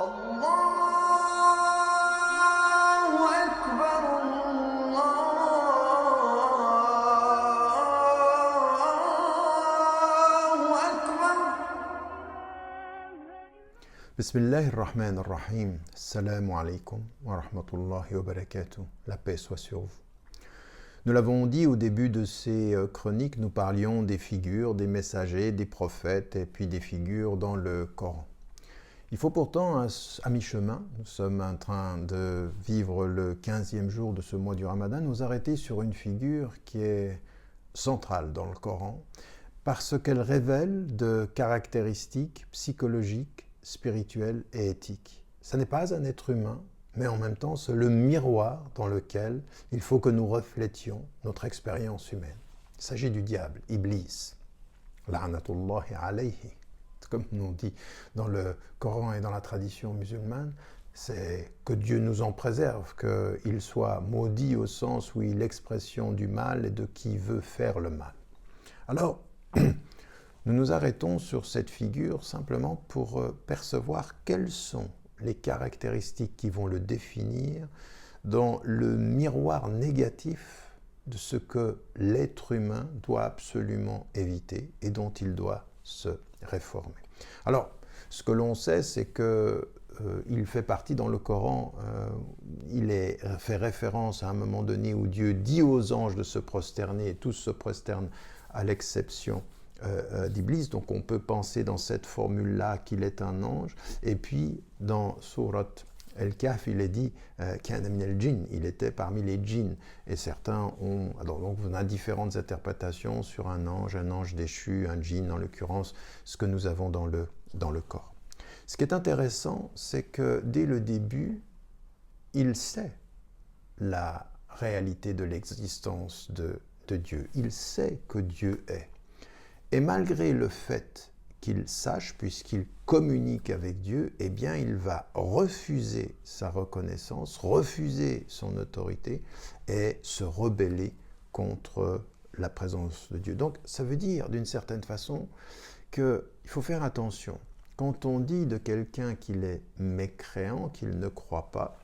الله أكبر الله أكبر. Bismillahirrahmanirrahim. Assalamu alaikum wa rahmatullahi wa barakatuh. La paix soit sur vous. Nous l'avons dit au début de ces chroniques, nous parlions des figures, des messagers, des prophètes et puis des figures dans le Coran. Il faut pourtant, à mi-chemin, nous sommes en train de vivre le 15e jour de ce mois du Ramadan, nous arrêter sur une figure qui est centrale dans le Coran parce qu'elle révèle de caractéristiques psychologiques, spirituelles et éthiques. Ce n'est pas un être humain, mais en même temps, c'est le miroir dans lequel il faut que nous reflétions notre expérience humaine. Il s'agit du diable, Iblis. La'natullahi alayhi. Comme on dit dans le Coran et dans la tradition musulmane, c'est que Dieu nous en préserve, qu'il soit maudit au sens où il est l'expression du mal et de qui veut faire le mal. Alors, nous nous arrêtons sur cette figure simplement pour percevoir quelles sont les caractéristiques qui vont le définir dans le miroir négatif de ce que l'être humain doit absolument éviter et dont il doit se réformer. Alors, ce que l'on sait, c'est qu'il fait partie dans le Coran, il est fait référence à un moment donné où Dieu dit aux anges de se prosterner et tous se prosternent à l'exception d'Iblis. Donc on peut penser dans cette formule-là qu'il est un ange. Et puis dans Sourate Al-Kahf, il est dit Kana min al-jinn, il était parmi les djinns. Et certains ont... Alors, donc on a différentes interprétations sur un ange déchu, un djinn en l'occurrence, ce que nous avons dans le corps. Ce qui est intéressant, c'est que dès le début, il sait la réalité de l'existence de Dieu. Il sait que Dieu est. Et malgré le fait qu'il sache, puisqu'il communique avec Dieu, eh bien il va refuser sa reconnaissance, refuser son autorité et se rebeller contre la présence de Dieu. Donc ça veut dire d'une certaine façon qu'il faut faire attention. Quand on dit de quelqu'un qu'il est mécréant, qu'il ne croit pas,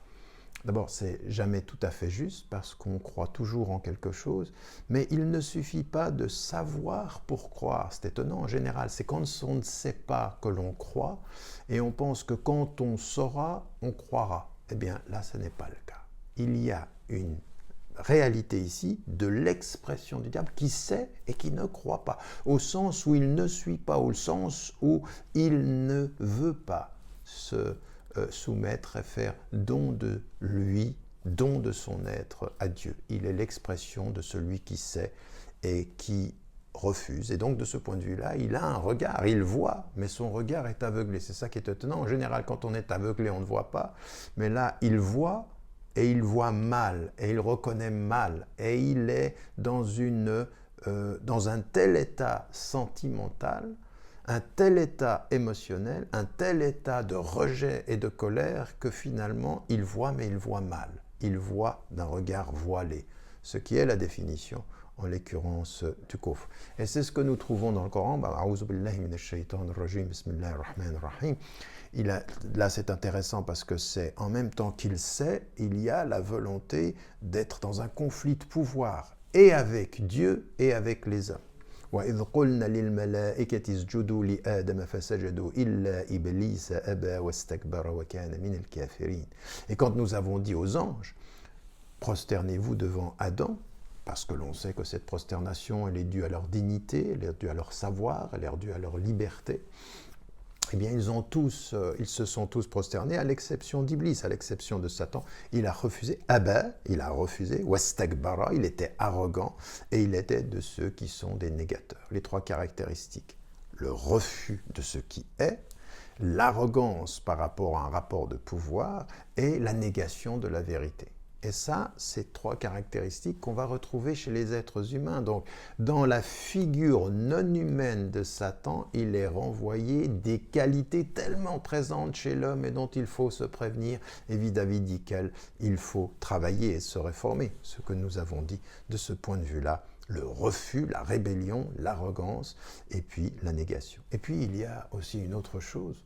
d'abord, c'est jamais tout à fait juste parce qu'on croit toujours en quelque chose, mais il ne suffit pas de savoir pour croire. C'est étonnant en général, c'est quand on ne sait pas que l'on croit et on pense que quand on saura, on croira. Eh bien là, ce n'est pas le cas. Il y a une réalité ici de l'expression du diable qui sait et qui ne croit pas, au sens où il ne suit pas, au sens où il ne veut pas se soumettre et faire don de lui, don de son être à Dieu. Il est l'expression de celui qui sait et qui refuse. Et donc de ce point de vue-là, il a un regard, il voit, mais son regard est aveuglé. C'est ça qui est étonnant. En général, quand on est aveuglé, on ne voit pas. Mais là, il voit et il voit mal, et il reconnaît mal, et il est dans un tel état sentimental, un tel état émotionnel, un tel état de rejet et de colère que finalement il voit, mais il voit mal. Il voit d'un regard voilé, ce qui est la définition, en l'occurrence, du kufr. Et c'est ce que nous trouvons dans le Coran. A'oudhu billahi minash shaitanir rajim, bismillahir rahmanir rahim. Là, c'est intéressant parce que c'est en même temps qu'il sait, il y a la volonté d'être dans un conflit de pouvoir, et avec Dieu et avec les hommes. وَإِذْ قُلْنَا لِلْمَلَائِكَةِ اسْجُدُوا لِآدَمَ فَسَجَدُوا إِلَّا إِبْلِيسَ أَبَى وَاسْتَكْبَرَ وَكَانَ مِنَ الْكَافِرِينَ. Et quand nous avons dit aux anges, prosternez-vous devant Adam, parce que l'on sait que cette prosternation, elle est due à leur dignité, elle est due à leur savoir, elle est due à leur liberté, eh bien ils se sont tous prosternés à l'exception d'Iblis, à l'exception de Satan. Il a refusé, il a refusé, wastakbara, il était arrogant et il était de ceux qui sont des négateurs. Les trois caractéristiques, le refus de ce qui est, l'arrogance par rapport à un rapport de pouvoir et la négation de la vérité. Et ça, c'est trois caractéristiques qu'on va retrouver chez les êtres humains. Donc, dans la figure non humaine de Satan, il est renvoyé des qualités tellement présentes chez l'homme et dont il faut se prévenir et vis-à-vis desquelles il faut travailler et se réformer. Ce que nous avons dit de ce point de vue-là, le refus, la rébellion, l'arrogance et puis la négation. Et puis, il y a aussi une autre chose.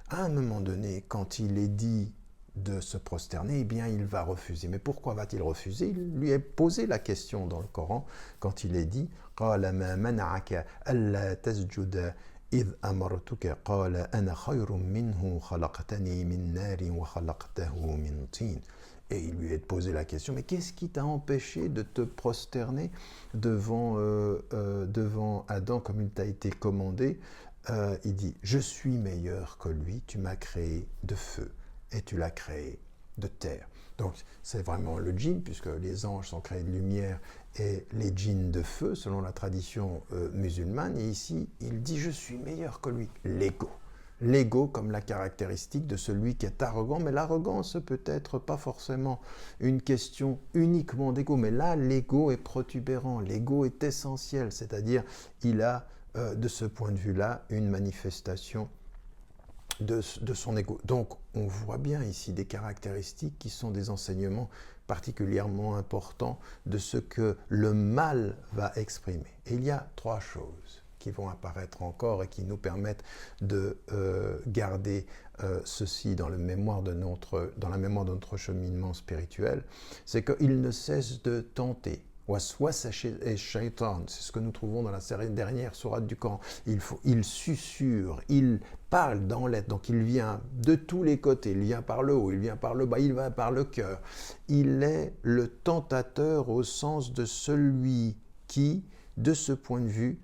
À un moment donné, quand il est dit de se prosterner, eh bien, il va refuser. Mais pourquoi va-t-il refuser? Il lui est posé la question dans le Coran, quand il est dit « قَالَ مَا مَنَعَكَ أَلَّا تَسْجُدَ إِذْ أَمَرْتُكَ قَالَ أَنَا خَيْرٌ مِّنْهُ خَلَقْتَنِي مِنْ نَارٍ وَخَلَقْتَهُ مِنْ طِينٍ » Et il lui est posé la question, mais qu'est-ce qui t'a empêché de te prosterner devant Adam comme il t'a été commandé? Il dit, je suis meilleur que lui, tu m'as créé de feu et tu l'as créé de terre. Donc c'est vraiment le djinn, puisque les anges sont créés de lumière et les djinns de feu, selon la tradition musulmane. Et ici, il dit, je suis meilleur que lui, l'ego. L'ego comme la caractéristique de celui qui est arrogant, mais l'arrogance peut être pas forcément une question uniquement d'ego, mais là l'ego est protubérant, l'ego est essentiel, c'est-à-dire il a de ce point de vue-là une manifestation de son ego. Donc on voit bien ici des caractéristiques qui sont des enseignements particulièrement importants de ce que le mal va exprimer. Et il y a trois choses qui vont apparaître encore et qui nous permettent de garder ceci dans la mémoire de notre cheminement spirituel, c'est qu'il ne cesse de tenter. Waswas et shaitan, c'est ce que nous trouvons dans la dernière sourate du Coran. Il susurre, il parle dans l'être, donc il vient de tous les côtés, il vient par le haut, il vient par le bas, il va par le cœur. Il est le tentateur au sens de celui qui, de ce point de vue,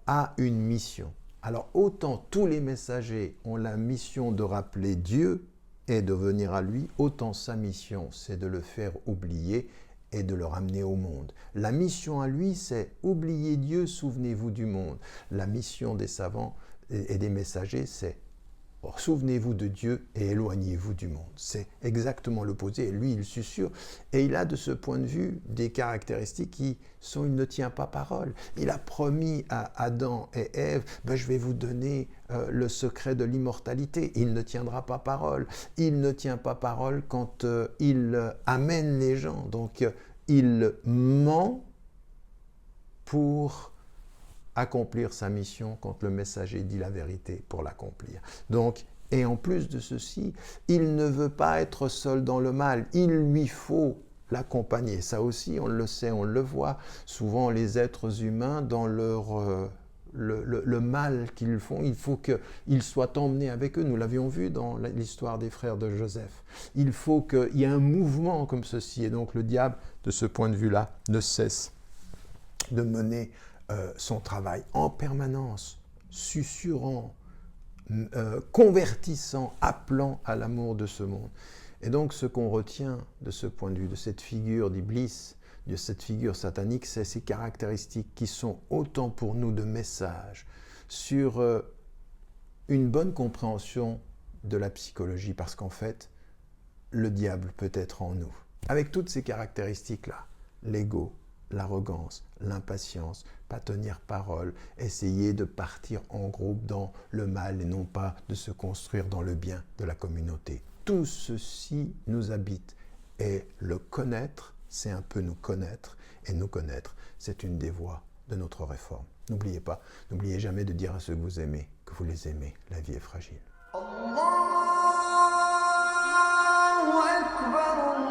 a une mission. Alors autant tous les messagers ont la mission de rappeler Dieu et de venir à lui, autant sa mission c'est de le faire oublier et de le ramener au monde. La mission à lui c'est oublier Dieu, souvenez-vous du monde. La mission des savants et des messagers c'est souvenez-vous de Dieu et éloignez-vous du monde. C'est exactement l'opposé. Et lui, il susurre. Et il a de ce point de vue des caractéristiques qui sont, il ne tient pas parole. Il a promis à Adam et Ève, je vais vous donner le secret de l'immortalité. Il ne tiendra pas parole. Il ne tient pas parole quand il amène les gens. Donc, il ment pour accomplir sa mission quand le messager dit la vérité pour l'accomplir. Donc, et en plus de ceci, il ne veut pas être seul dans le mal, il lui faut l'accompagner. Ça aussi, on le sait, on le voit. Souvent, les êtres humains, dans leur le mal qu'ils font, il faut qu'ils soient emmenés avec eux. Nous l'avions vu dans l'histoire des frères de Joseph. Il faut qu'il y ait un mouvement comme ceci. Et donc, le diable, de ce point de vue-là, ne cesse de mener son travail en permanence, susurrant, convertissant, appelant à l'amour de ce monde. Et donc ce qu'on retient de ce point de vue, de cette figure d'Iblis, de cette figure satanique, c'est ces caractéristiques qui sont autant pour nous de messages sur une bonne compréhension de la psychologie, parce qu'en fait, le diable peut être en nous. Avec toutes ces caractéristiques-là, l'ego, l'arrogance, l'impatience, pas tenir parole, essayer de partir en groupe dans le mal et non pas de se construire dans le bien de la communauté. Tout ceci nous habite et le connaître, c'est un peu nous connaître et nous connaître, c'est une des voies de notre réforme. N'oubliez pas, n'oubliez jamais de dire à ceux que vous aimez que vous les aimez. La vie est fragile. Allahu Akbar.